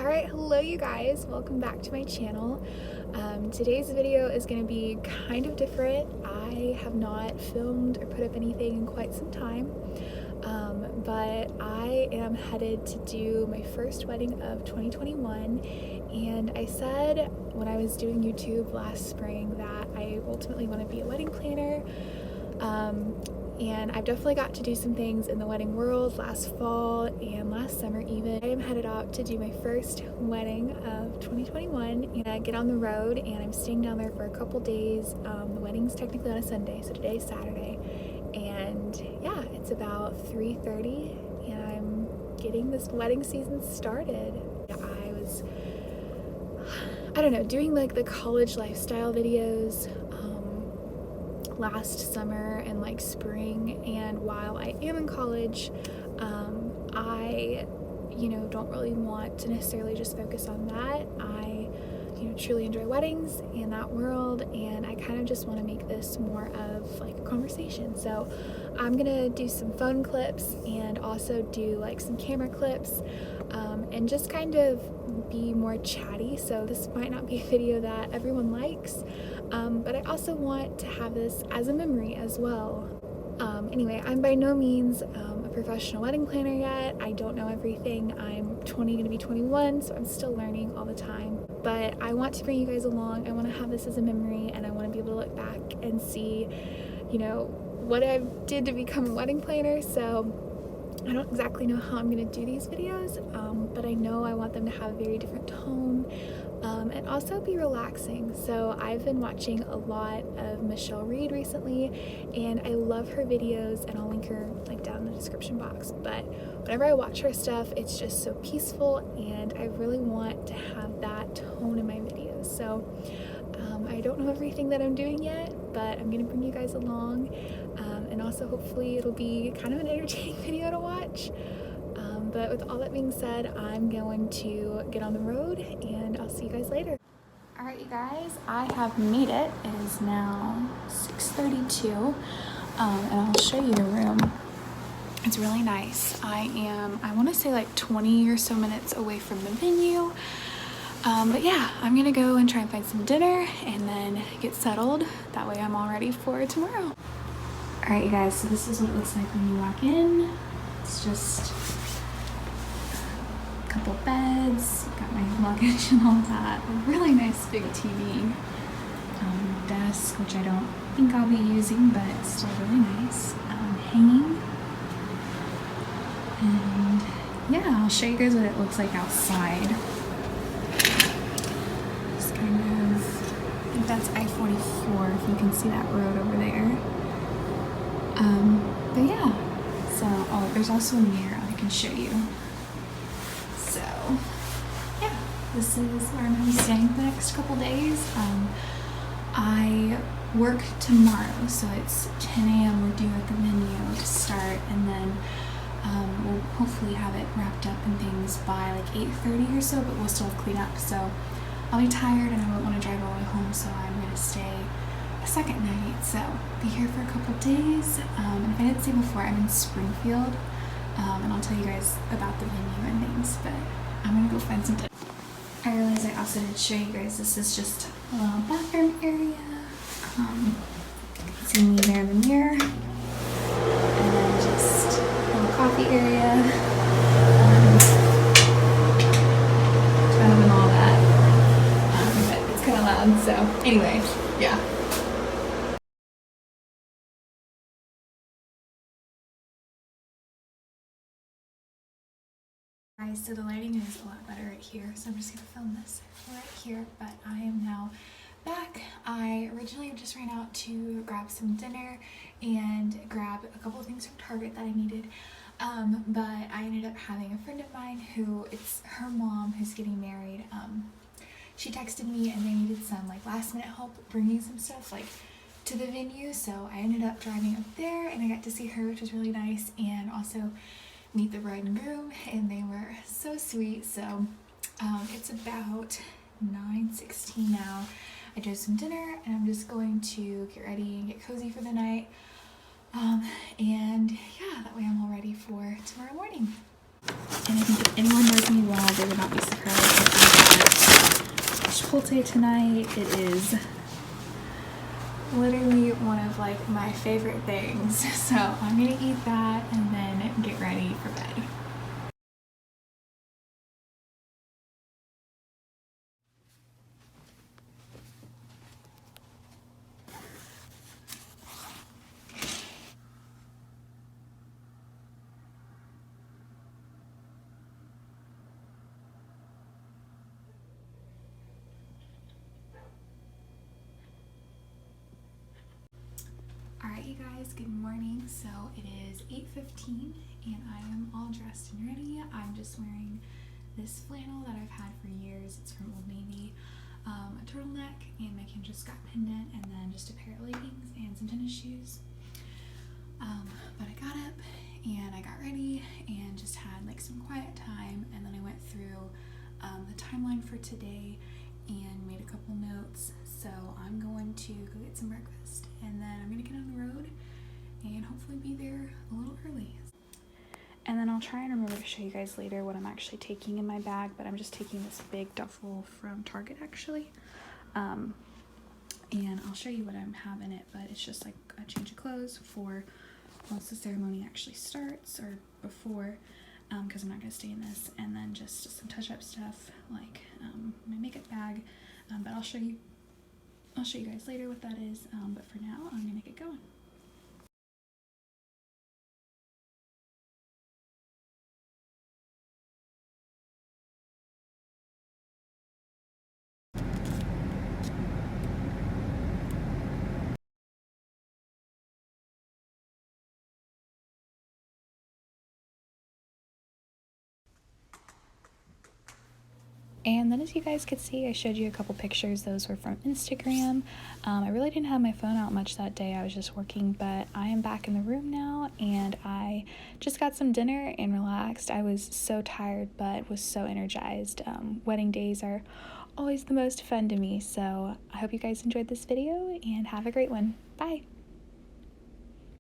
Alright, hello you guys, welcome back to my channel. Today's video is going to be kind of different. I have not filmed or put up anything in quite some time, but I am headed to do my first wedding of 2021, and I said when I was doing YouTube last spring that I ultimately want to be a wedding planner. And I've definitely got to do some things in the wedding world last fall and last summer even. I am headed out to do my first wedding of 2021 and I get on the road, and I'm staying down there for a couple days. The wedding's technically on a Sunday, so today's Saturday, and yeah, it's about 3:30 and I'm getting this wedding season started. I don't know, doing like the college lifestyle videos last summer and like spring, and while I am in college, I don't really want to necessarily just focus on that. I truly enjoy weddings and that world, and I kind of just want to make this more of like a conversation. So I'm gonna do some phone clips and also do like some camera clips, and just kind of be more chatty. So this might not be a video that everyone likes, but I also want to have this as a memory as well. Anyway, I'm by no means a professional wedding planner yet. I don't know everything. I'm going to be 21, so I'm still learning all the time. But I want to bring you guys along. I want to have this as a memory, and I want to be able to look back and see, what I did to become a wedding planner. So I don't exactly know how I'm going to do these videos, but I know I want them to have a very different tone, and also be relaxing. So I've been watching a lot of Michelle Reed recently, and I love her videos, and I'll link her like down in the description box. But whenever I watch her stuff, it's just so peaceful, and I really want to have that tone in my videos. So I don't know everything that I'm doing yet, but I'm gonna bring you guys along, and also hopefully it'll be kind of an entertaining video to watch. But with all that being said, I'm going to get on the road, and I'll see you guys later. Alright you guys, I have made it. It is now 6:32, and I'll show you the room. It's really nice. I want to say like 20 or so minutes away from the venue. But yeah, I'm gonna go and try and find some dinner and then get settled. That way I'm all ready for tomorrow. Alright you guys, so this is what it looks like when you walk in. It's just a couple beds, got my luggage and all that. A really nice big TV. Desk, which I don't think I'll be using, but it's still really nice. Hanging. And yeah, I'll show you guys what it looks like outside. Just kind of, I think that's I-44, if you can see that road over there. But yeah, so, oh, there's also a mirror I can show you. So, yeah, this is where I'm going to be staying for the next couple days. I work tomorrow, so it's 10 a.m. we're due at the venue to start, and then we'll hopefully have it wrapped up and things by like 8:30 or so, but we'll still clean up. So I'll be tired and I won't want to drive all the way home, so I'm going to stay a second night. So be here for a couple days. And if I didn't say before, I'm in Springfield, and I'll tell you guys about the venue and things, but I'm going to go find some dinner. I realized I also didn't show you guys, this is just a little bathroom area. You can see me there in the mirror, and then just a little coffee area, kind of and all that, but it's kind of loud, so anyway, yeah. Guys, so the lighting is a lot better right here, so I'm just gonna film this right here, but I am now back. I originally just ran out to grab some dinner and grab a couple of things from Target that I needed, but I ended up having a friend of mine who, it's her mom who's getting married. She texted me and they needed some like last minute help bringing some stuff like to the venue, so I ended up driving up there and I got to see her, which was really nice, and also meet the bride and groom, and they were so sweet. So it's about 9:16 now. I did some dinner and I'm just going to get ready and get cozy for the night, and yeah, that way I'm all ready for tomorrow morning. And I think if anyone knows me well, they would not be surprised chipotle tonight. It is literally one of like my favorite things. So I'm gonna eat that and then get ready for bed. Alright you guys, good morning. So it is 8:15 and I am all dressed and ready. I'm just wearing this flannel that I've had for years. It's from Old Navy. A turtleneck and my Kendra Scott pendant, and then just a pair of leggings and some tennis shoes. But I got up and I got ready and just had like some quiet time, and then I went through the timeline for today and made a couple notes. So I'm going to go get some breakfast and then I'm gonna get on the road and hopefully be there a little early. And then I'll try and remember to show you guys later what I'm actually taking in my bag, but I'm just taking this big duffel from Target actually. And I'll show you what I'm having it, but it's just like a change of clothes for once the ceremony actually starts, or before, because I'm not gonna stay in this, and then just some touch-up stuff like my makeup bag, but I'll show you guys later what that is, but for now I'm gonna get going. And then as you guys could see, I showed you a couple pictures. Those were from Instagram. I really didn't have my phone out much that day. I was just working, but I am back in the room now and I just got some dinner and relaxed. I was so tired, but was so energized. Wedding days are always the most fun to me. So I hope you guys enjoyed this video and have a great one. Bye.